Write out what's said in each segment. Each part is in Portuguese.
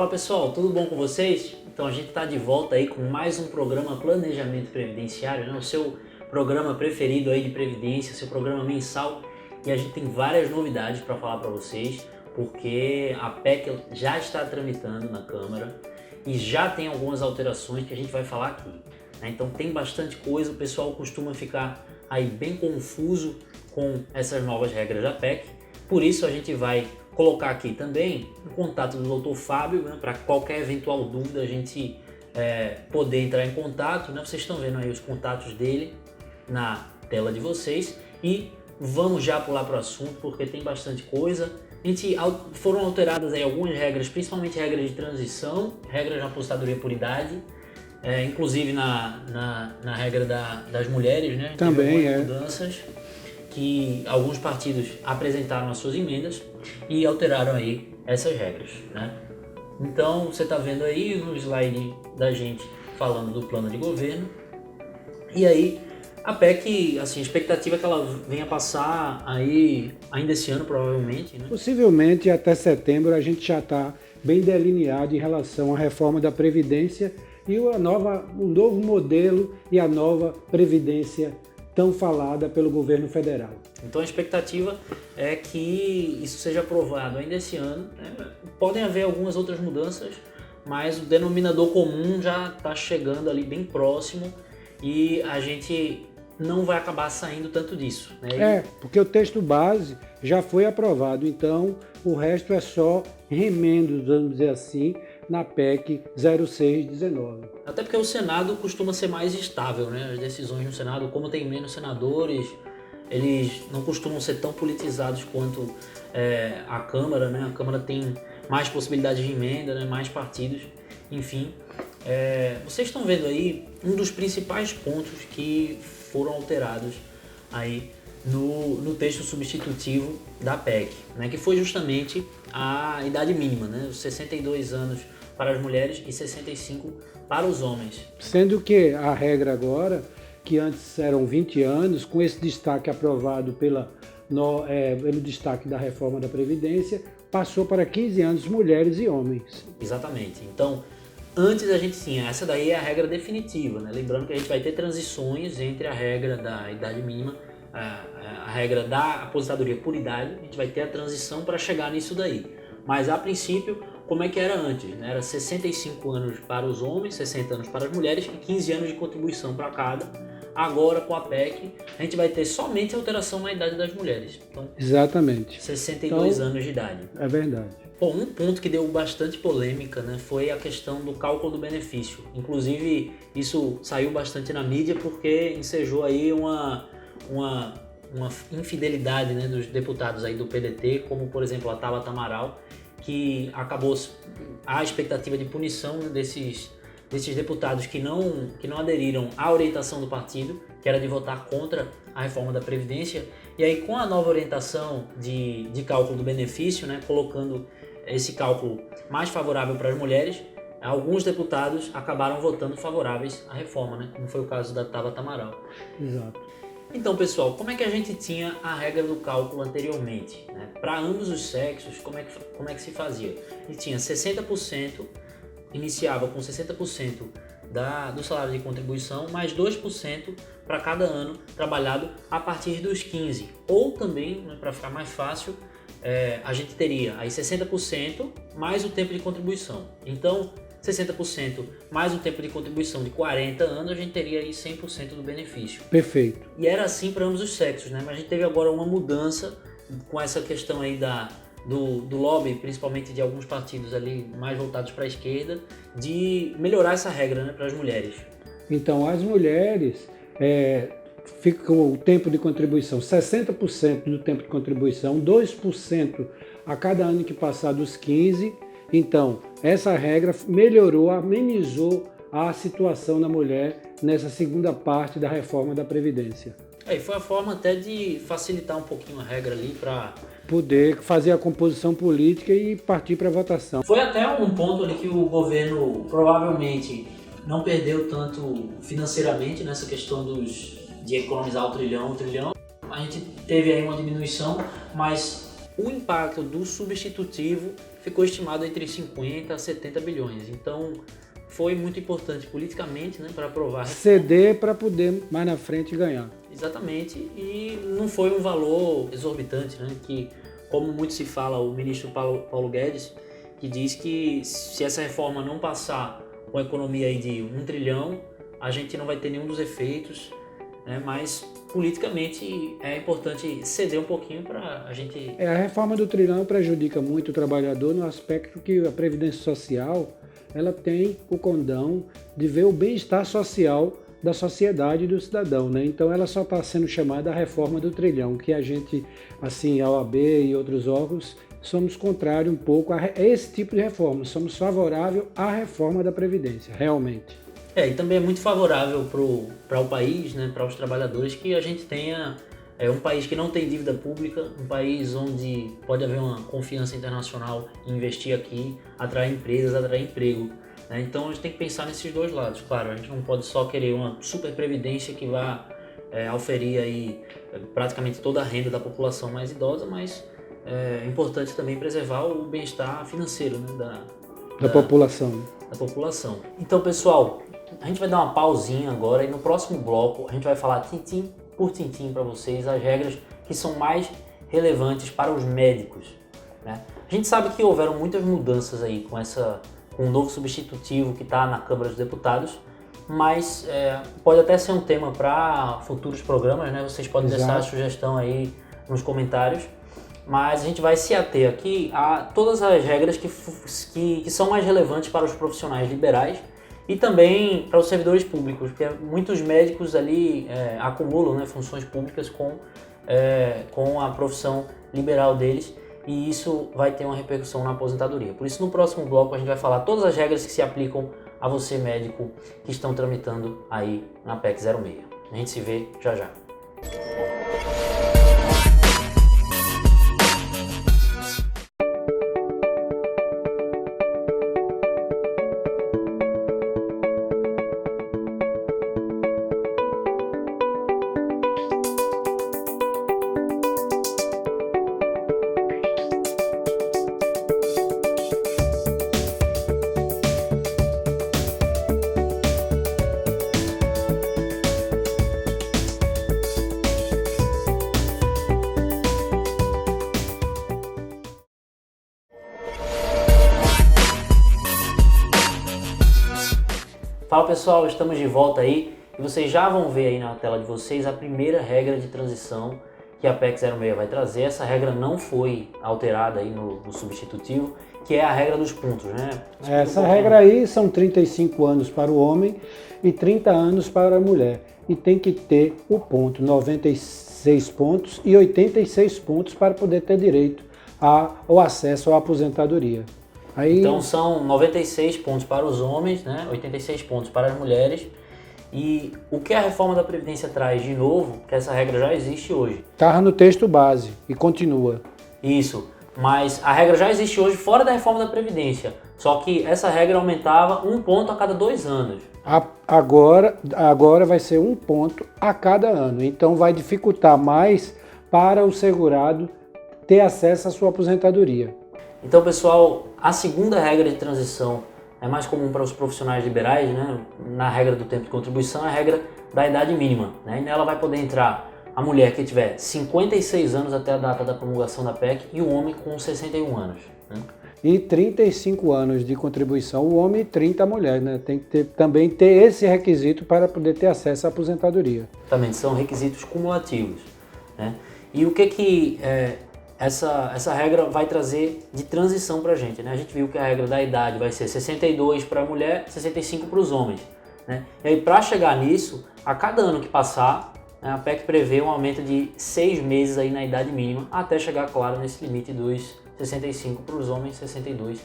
pessoal, tudo bom com vocês? Então a gente está de volta aí com mais um programa Planejamento Previdenciário, né? O seu programa preferido aí de previdência, seu programa mensal, e a gente tem várias novidades para falar para vocês, porque a PEC já está tramitando na Câmara e já tem algumas alterações que a gente vai falar aqui, né? Então tem bastante coisa, o pessoal costuma ficar aí bem confuso com essas novas regras da PEC, por isso a gente vai colocar aqui também o contato do Dr. Fábio, né, para qualquer eventual dúvida a gente poder entrar em contato, né? Vocês estão vendo aí os contatos dele na tela de vocês e vamos já pular para o assunto porque tem bastante coisa. Foram alteradas aí algumas regras, principalmente regras de transição, regras na aposentadoria por idade, inclusive na regra das mulheres, né? Também teve algumas mudanças que alguns partidos apresentaram as suas emendas e alteraram aí essas regras, né? Então você está vendo aí no slide da gente falando do plano de governo. E aí a PEC, assim, a expectativa é que ela venha passar aí ainda esse ano provavelmente, né? Possivelmente até setembro a gente já está bem delineado em relação à reforma da Previdência e o novo modelo e a nova Previdência tão falada pelo governo federal. Então a expectativa é que isso seja aprovado ainda esse ano, né? Podem haver algumas outras mudanças, mas o denominador comum já está chegando ali bem próximo e a gente não vai acabar saindo tanto disso, né? Porque o texto base já foi aprovado, então o resto é só remendo, vamos dizer assim, na PEC 0619. Até porque o Senado costuma ser mais estável, né? As decisões no Senado, como tem menos senadores, eles não costumam ser tão politizados quanto a Câmara, né? A Câmara tem mais possibilidades de emenda, né? Mais partidos, enfim. Vocês estão vendo aí um dos principais pontos que foram alterados aí no texto substitutivo da PEC, né? Que foi justamente a idade mínima, né? Os 62 anos para as mulheres e 65 para os homens. Sendo que a regra agora, que antes eram 20 anos, com esse destaque aprovado pelo destaque da reforma da Previdência, passou para 15 anos mulheres e homens. Exatamente. Então, antes a gente tinha, essa daí é a regra definitiva, né? Lembrando que a gente vai ter transições entre a regra da idade mínima, a regra da aposentadoria por idade, a gente vai ter a transição para chegar nisso daí. Mas a princípio, como é que era antes, né? Era 65 anos para os homens, 60 anos para as mulheres e 15 anos de contribuição para cada. Agora, com a PEC, a gente vai ter somente alteração na idade das mulheres. Então, exatamente. 62 anos de idade. É verdade. Bom, um ponto que deu bastante polêmica, né, foi a questão do cálculo do benefício. Inclusive, isso saiu bastante na mídia porque ensejou aí uma infidelidade, né, dos deputados aí do PDT, como, por exemplo, a Tabata Amaral, que acabou a expectativa de punição, né, desses deputados que não aderiram à orientação do partido, que era de votar contra a reforma da Previdência, e aí com a nova orientação de cálculo do benefício, né, colocando esse cálculo mais favorável para as mulheres, alguns deputados acabaram votando favoráveis à reforma, né, como foi o caso da Tabata Amaral. Exato. Então, pessoal, como é que a gente tinha a regra do cálculo anteriormente, né? Para ambos os sexos, como é que se fazia? E tinha 60%, iniciava com 60% do salário de contribuição, mais 2% para cada ano trabalhado a partir dos 15. Ou também, né, para ficar mais fácil, a gente teria aí 60% mais o tempo de contribuição. Então, 60% mais um tempo de contribuição de 40 anos, a gente teria aí 100% do benefício. Perfeito. E era assim para ambos os sexos, né? Mas a gente teve agora uma mudança com essa questão aí do lobby, principalmente de alguns partidos ali mais voltados para a esquerda, de melhorar essa regra, né, para as mulheres. Então, as mulheres ficam o tempo de contribuição, 60% do tempo de contribuição, 2% a cada ano que passar dos 15. Então, essa regra melhorou, amenizou a situação da mulher nessa segunda parte da reforma da Previdência. E foi a forma até de facilitar um pouquinho a regra ali para poder fazer a composição política e partir para a votação. Foi até um ponto ali que o governo provavelmente não perdeu tanto financeiramente nessa questão de economizar o trilhão. A gente teve aí uma diminuição, mas o impacto do substitutivo ficou estimado entre 50 a 70 bilhões. Então, foi muito importante politicamente, né, para aprovar. Ceder para poder mais na frente ganhar. Exatamente, e não foi um valor exorbitante, né, que, como muito se fala, o ministro Paulo Guedes, que diz que se essa reforma não passar com a economia aí de 1 trilhão, a gente não vai ter nenhum dos efeitos, né, mas politicamente é importante ceder um pouquinho para a gente... A reforma do trilhão prejudica muito o trabalhador no aspecto que a Previdência Social ela tem o condão de ver o bem-estar social da sociedade e do cidadão, né? Então ela só está sendo chamada a reforma do trilhão, que a gente, assim, a OAB e outros órgãos, somos contrários um pouco a esse tipo de reforma, somos favoráveis à reforma da Previdência, realmente. E também é muito favorável para o país, né, para os trabalhadores, que a gente tenha um país que não tem dívida pública, um país onde pode haver uma confiança internacional em investir aqui, atrair empresas, atrair emprego. Né? Então a gente tem que pensar nesses dois lados. Claro, a gente não pode só querer uma super previdência que vá auferir aí, praticamente toda a renda da população mais idosa, mas é importante também preservar o bem-estar financeiro, né, da população. Da população. Então, pessoal, a gente vai dar uma pausinha agora e no próximo bloco a gente vai falar tintim por tintim para vocês as regras que são mais relevantes para os médicos. Né? A gente sabe que houveram muitas mudanças aí com o novo substitutivo que está na Câmara dos Deputados, mas pode até ser um tema para futuros programas, né? Vocês podem deixar a sugestão aí nos comentários, mas a gente vai se ater aqui a todas as regras que são mais relevantes para os profissionais liberais e também para os servidores públicos, porque muitos médicos ali acumulam, né, funções públicas com a profissão liberal deles, e isso vai ter uma repercussão na aposentadoria. Por isso, no próximo bloco, a gente vai falar todas as regras que se aplicam a você, médico, que estão tramitando aí na PEC 06. A gente se vê já já. Fala pessoal, estamos de volta aí e vocês já vão ver aí na tela de vocês a primeira regra de transição que a PEC 06 vai trazer. Essa regra não foi alterada aí no substitutivo, que é a regra dos pontos, né? Essa regra aí são 35 anos para o homem e 30 anos para a mulher. E tem que ter o ponto, 96 pontos e 86 pontos para poder ter direito ao acesso à aposentadoria. Então são 96 pontos para os homens, né? 86 pontos para as mulheres. E o que a reforma da Previdência traz de novo, que essa regra já existe hoje. Estava no texto base e continua. Isso, mas a regra já existe hoje fora da reforma da Previdência. Só que essa regra aumentava 1 ponto a cada 2 anos. Agora vai ser 1 ponto a cada ano. Então vai dificultar mais para o segurado ter acesso à sua aposentadoria. Então, pessoal, a segunda regra de transição é mais comum para os profissionais liberais, né? Na regra do tempo de contribuição, é a regra da idade mínima. Né? E nela vai poder entrar a mulher que tiver 56 anos até a data da promulgação da PEC e o homem com 61 anos. Né? E 35 anos de contribuição o homem e 30 a mulher. Né? Tem que também ter esse requisito para poder ter acesso à aposentadoria. Também são requisitos cumulativos. Né? E o que essa regra vai trazer de transição para a gente, né? A gente viu que a regra da idade vai ser 62 para a mulher, 65 para os homens. Né? E aí, para chegar nisso, a cada ano que passar, né, a PEC prevê um aumento de 6 meses aí na idade mínima, até chegar, claro, nesse limite dos 65 para os homens, 62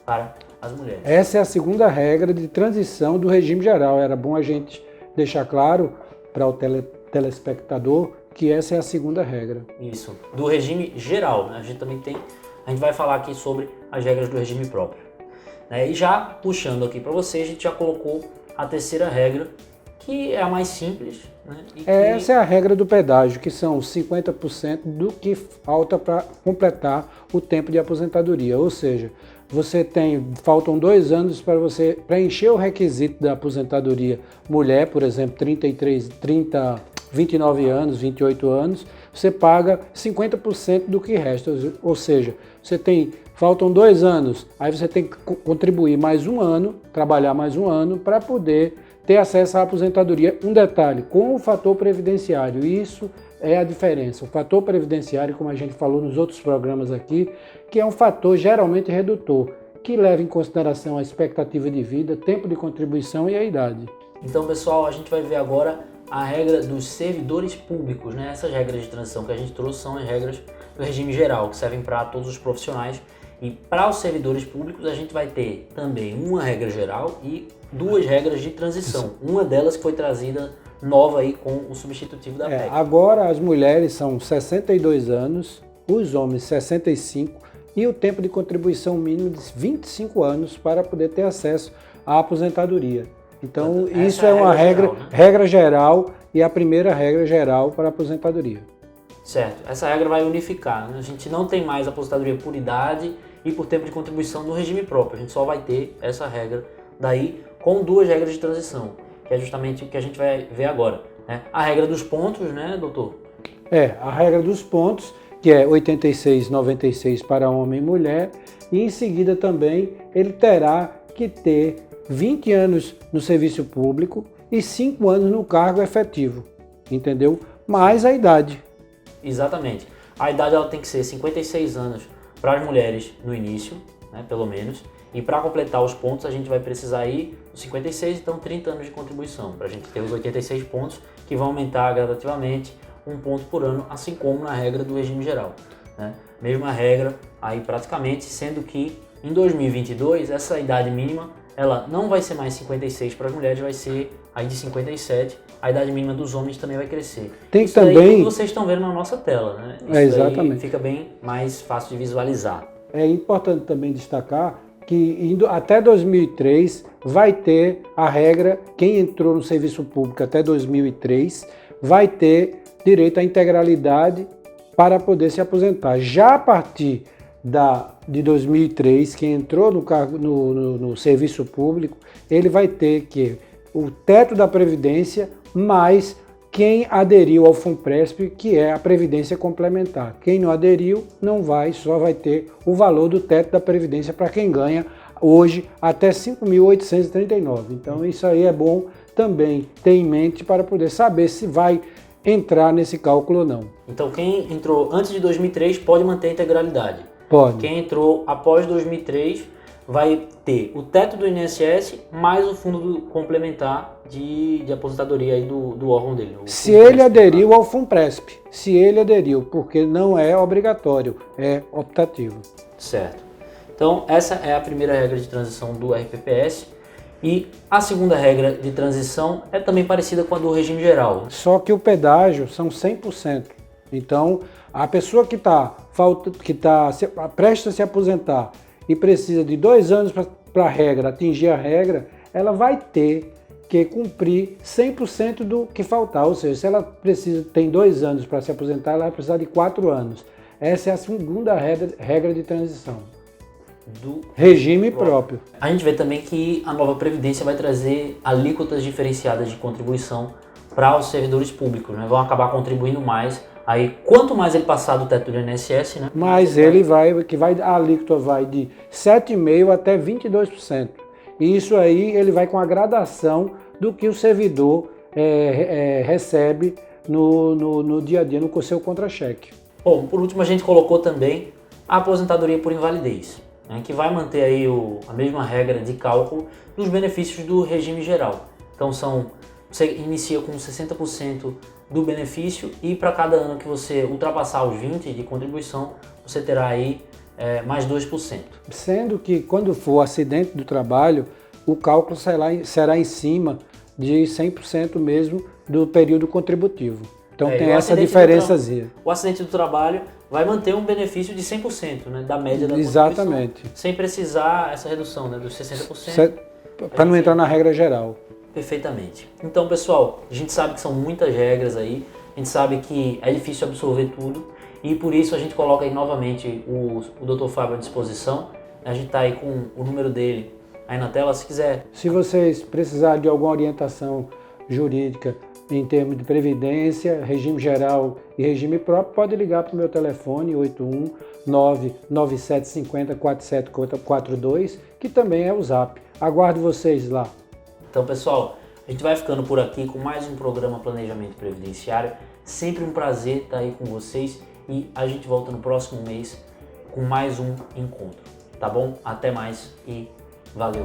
para as mulheres. Essa é a segunda regra de transição do regime geral. Era bom a gente deixar claro para o telespectador que essa é a segunda regra. Isso, do regime geral, né? A gente vai falar aqui sobre as regras do regime próprio. E já puxando aqui para vocês, a gente já colocou a terceira regra, que é a mais simples, né? Essa é a regra do pedágio, que são 50% do que falta para completar o tempo de aposentadoria. Ou seja, faltam 2 anos para você preencher o requisito da aposentadoria. Mulher, por exemplo, 29 anos, 28 anos, você paga 50% do que resta. Ou seja, faltam 2 anos, aí você tem que contribuir mais 1 ano, trabalhar mais 1 ano para poder ter acesso à aposentadoria. Um detalhe, com o fator previdenciário, isso é a diferença. O fator previdenciário, como a gente falou nos outros programas aqui, que é um fator geralmente redutor, que leva em consideração a expectativa de vida, tempo de contribuição e a idade. Então, pessoal, a gente vai ver agora a regra dos servidores públicos, né? Essas regras de transição que a gente trouxe são as regras do regime geral, que servem para todos os profissionais. E para os servidores públicos a gente vai ter também uma regra geral e 2 regras de transição. Uma delas que foi trazida nova aí com o substitutivo da PEC. Agora as mulheres são 62 anos, os homens 65 e o tempo de contribuição mínimo de 25 anos para poder ter acesso à aposentadoria. Então isso é uma regra geral e a primeira regra geral para a aposentadoria. Certo, essa regra vai unificar, né? A gente não tem mais aposentadoria por idade e por tempo de contribuição no regime próprio, a gente só vai ter essa regra daí com 2 regras de transição, que é justamente o que a gente vai ver agora, né? A regra dos pontos, né, doutor? A regra dos pontos, que é 86, 96 para homem e mulher, e em seguida também ele terá que ter 20 anos no serviço público e 5 anos no cargo efetivo, entendeu? Mais a idade. Exatamente. A idade ela tem que ser 56 anos para as mulheres no início, né, pelo menos. E para completar os pontos a gente vai precisar ir dos 56, então 30 anos de contribuição, para a gente ter os 86 pontos que vão aumentar gradativamente 1 ponto por ano, assim como na regra do regime geral, né? Mesma regra aí praticamente, sendo que em 2022 essa idade mínima ela não vai ser mais 56 para as mulheres, vai ser aí de 57. A idade mínima dos homens também vai crescer. Tem isso também daí que vocês estão vendo na nossa tela, né? Isso exatamente. Fica bem mais fácil de visualizar. É importante também destacar que até 2003 vai ter a regra, quem entrou no serviço público até 2003 vai ter direito à integralidade para poder se aposentar. Já a partir de 2003, quem entrou no serviço público, ele vai ter que o teto da Previdência mais quem aderiu ao FUNPRESP, que é a Previdência Complementar. Quem não aderiu não vai, só vai ter o valor do teto da Previdência para quem ganha hoje até 5.839. Então isso aí é bom também ter em mente para poder saber se vai entrar nesse cálculo ou não. Então quem entrou antes de 2003 pode manter a integralidade. Pode. Quem entrou após 2003 vai ter o teto do INSS mais o fundo complementar de aposentadoria aí do órgão dele. Se ele aderiu ao FUNPRESP, porque não é obrigatório, é optativo. Certo. Então essa é a primeira regra de transição do RPPS e a segunda regra de transição é também parecida com a do regime geral. Só que o pedágio são 100%. Então a pessoa que está prestes a se aposentar e precisa de 2 anos para atingir a regra, ela vai ter que cumprir 100% do que faltar. Ou seja, se ela tem 2 anos para se aposentar, ela vai precisar de 4 anos. Essa é a segunda regra de transição do regime próprio. A gente vê também que a nova Previdência vai trazer alíquotas diferenciadas de contribuição para os servidores públicos, né? Vão acabar contribuindo mais. Aí, quanto mais ele passar do teto do INSS, né? Mas a alíquota vai de 7,5% até 22%. E isso aí ele vai com a gradação do que o servidor recebe no dia a dia, no seu contra-cheque. Bom, por último a gente colocou também a aposentadoria por invalidez, né? Que vai manter aí a mesma regra de cálculo dos benefícios do regime geral. Então você inicia com 60% do benefício e para cada ano que você ultrapassar os 20% de contribuição, você terá aí mais 2%. Sendo que quando for acidente do trabalho, o cálculo será em cima de 100% mesmo do período contributivo. Então tem essa diferençazinha. O acidente do trabalho vai manter um benefício de 100%, né, da média da Exatamente. Sem precisar essa redução, né, dos 60%. Para não entrar na regra geral. Perfeitamente. Então, pessoal, a gente sabe que são muitas regras aí, a gente sabe que é difícil absorver tudo e por isso a gente coloca aí novamente o Dr. Fábio à disposição. A gente está aí com o número dele aí na tela, se quiser. Se vocês precisarem de alguma orientação jurídica em termos de previdência, regime geral e regime próprio, pode ligar para o meu telefone 81997504742, que também é o Zap. Aguardo vocês lá. Então, pessoal, a gente vai ficando por aqui com mais um programa Planejamento Previdenciário. Sempre um prazer estar aí com vocês e a gente volta no próximo mês com mais um encontro, tá bom? Até mais e valeu!